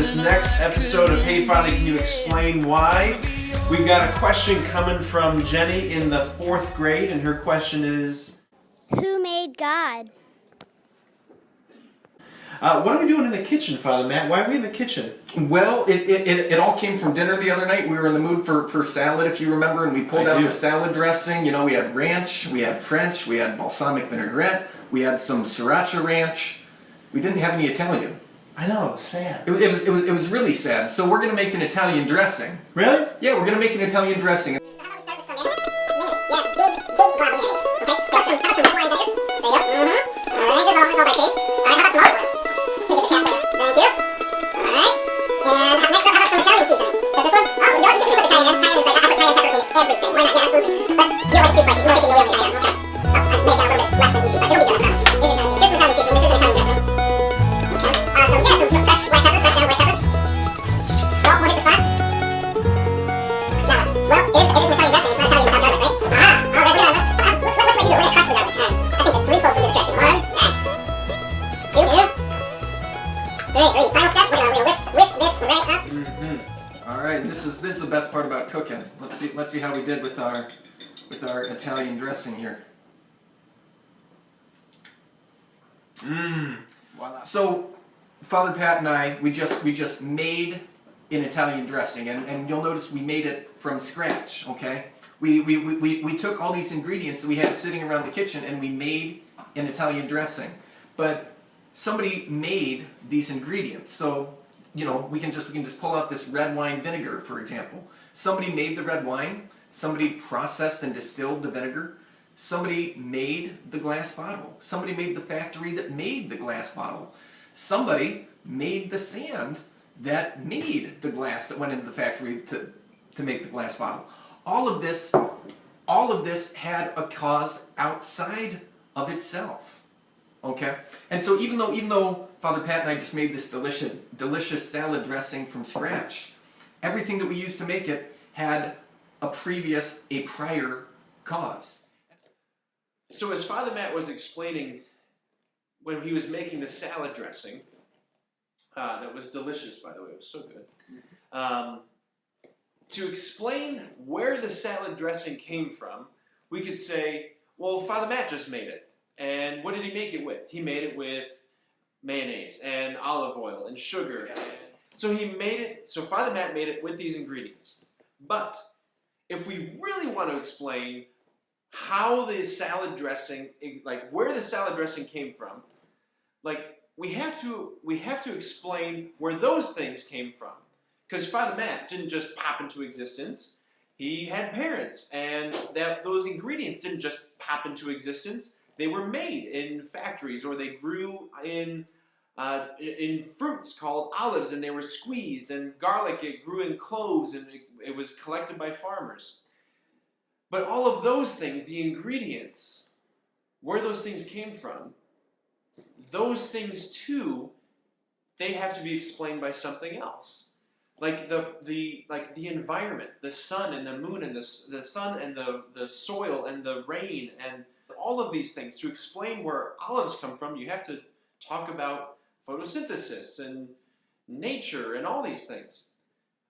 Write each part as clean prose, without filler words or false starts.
this next episode of Hey Father, Can You Explain Why? We've got a question coming from Jenny in the 4th grade, and her question is, who made God? what are we doing in the kitchen, Father Matt? Why are we in the kitchen? Well, it all came from dinner the other night. We were in the mood for salad, if you remember, and we pulled out the salad dressing. You know, we had ranch, we had French, we had balsamic vinaigrette, we had some sriracha ranch. We didn't have any Italian. I know, sad. It was really sad. So we're going to make an Italian dressing. Really? Yeah, we're going to make an Italian dressing. Alright, this is the best part about cooking. Let's see how we did with our Italian dressing here. Voila. So Father Pat and I, we just made an Italian dressing, and you'll notice we made it from scratch, okay? We took all these ingredients that we had sitting around the kitchen and we made an Italian dressing. But somebody made these ingredients, so you know, we can just pull out this red wine vinegar, for example. Somebody made the red wine, somebody processed and distilled the vinegar, somebody made the glass bottle, somebody made the factory that made the glass bottle, somebody made the sand that made the glass that went into the factory to make the glass bottle. All of this had a cause outside of itself. Okay? And so even though Father Pat and I just made this delicious salad dressing from scratch, everything that we used to make it had a prior cause. So as Father Matt was explaining when he was making the salad dressing, that was delicious, by the way, it was so good. To explain where the salad dressing came from, we could say, well, Father Matt just made it. And what did he make it with? He made it with mayonnaise and olive oil and sugar. So Father Matt made it with these ingredients. But if we really want to explain how the salad dressing, like where the salad dressing came from, like we have to explain where those things came from. Because Father Matt didn't just pop into existence. He had parents, and those ingredients didn't just pop into existence. They were made in factories, or they grew in fruits called olives, and they were squeezed, and garlic, it grew in cloves, and it was collected by farmers. But all of those things, the ingredients, where those things came from, those things too, they have to be explained by something else. Like the environment, the sun and the moon and the sun and the soil and the rain and all of these things. To explain where olives come from, you have to talk about photosynthesis and nature and all these things.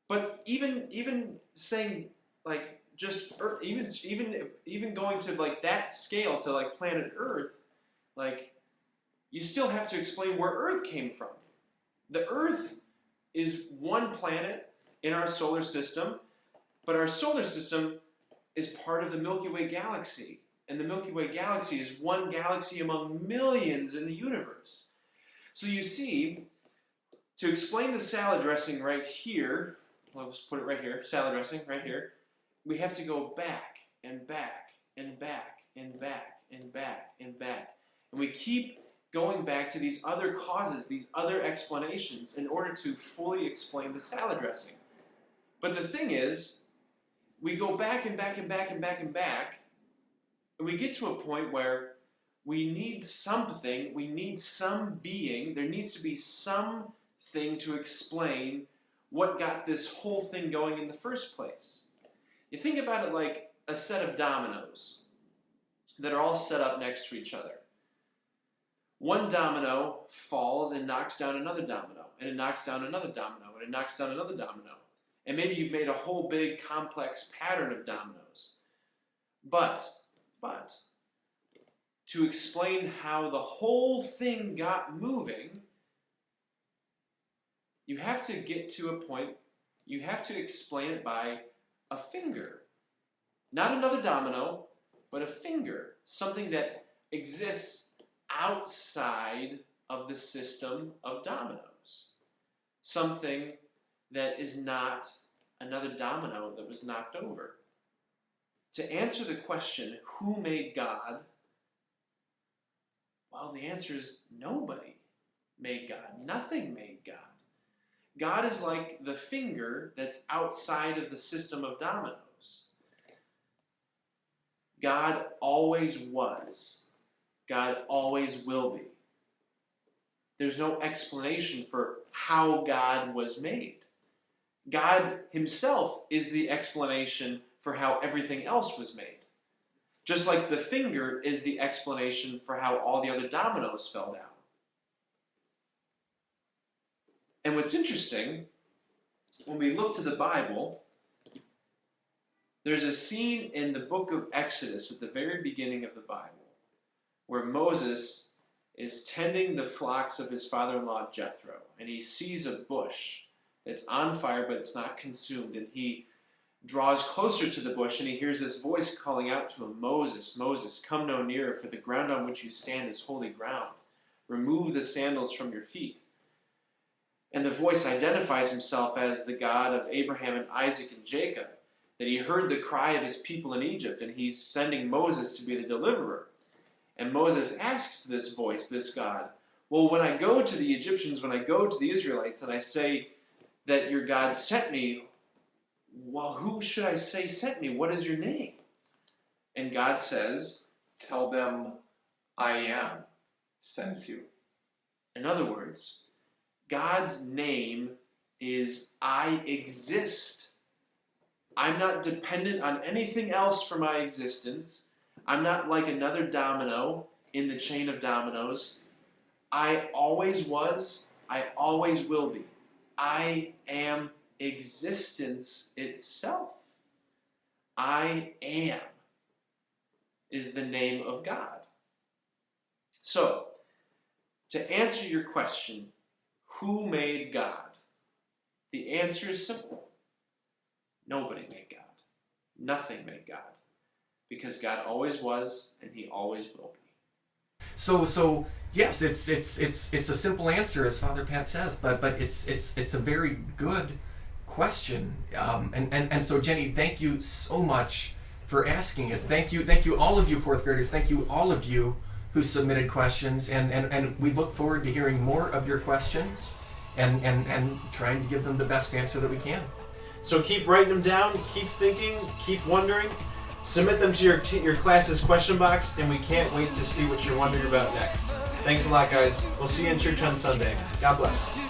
But even saying like just Earth, even going to like that scale to like planet Earth, like you still have to explain where Earth came from. The Earth is one planet in our solar system, but our solar system is part of the Milky Way galaxy. And the Milky Way galaxy is one galaxy among millions in the universe. So you see, to explain the salad dressing right here, let's put it right here, salad dressing right here, we have to go back and back and back and back and back and back. And we keep going back to these other causes, these other explanations, in order to fully explain the salad dressing. But the thing is, we go back and back and back and back and back, and we get to a point where we need something, we need some being, there needs to be something to explain what got this whole thing going in the first place. You think about it like a set of dominoes that are all set up next to each other. one domino falls and knocks down another domino, and it knocks down another domino, and it knocks down another domino. And maybe you've made a whole big complex pattern of dominoes. But, to explain how the whole thing got moving, you have to get to a point, you have to explain it by a finger. Not another domino, but a finger. Something that exists outside of the system of dominoes. Something that is not another domino that was knocked over. To answer the question, who made God? Well, the answer is nobody made God. Nothing made God. God is like the finger that's outside of the system of dominoes. God always was. God always will be. There's no explanation for how God was made. God himself is the explanation for how everything else was made. Just like the finger is the explanation for how all the other dominoes fell down. And what's interesting, when we look to the Bible, there's a scene in the book of Exodus at the very beginning of the Bible where Moses is tending the flocks of his father-in-law Jethro, and he sees a bush that's on fire but it's not consumed, and he draws closer to the bush and he hears this voice calling out to him, Moses, Moses, come no nearer, for the ground on which you stand is holy ground. Remove the sandals from your feet. And the voice identifies himself as the God of Abraham and Isaac and Jacob, that he heard the cry of his people in Egypt, and he's sending Moses to be the deliverer. And Moses asks this voice, this God, well, when I go to the Egyptians, when I go to the Israelites, and I say that your God sent me, well, who should I say sent me? What is your name? And God says, Tell them, I am sends you. In other words, God's name is I exist. I'm not dependent on anything else for my existence. I'm not like another domino in the chain of dominoes. I always was. I always will be. I am existence itself. I am is the name of God. So, to answer your question, who made God? The answer is simple. Nobody made God. Nothing made God. Because God always was and he always will be. So yes, it's a simple answer, as Father Pat says, but it's a very good question. And so Jenny, thank you so much for asking it. Thank you all of you fourth graders. Thank you all of you who submitted questions, and we look forward to hearing more of your questions and trying to give them the best answer that we can. So keep writing them down, keep thinking, keep wondering. Submit them to your class's question box, and we can't wait to see what you're wondering about next. Thanks a lot, guys. We'll see you in church on Sunday. God bless.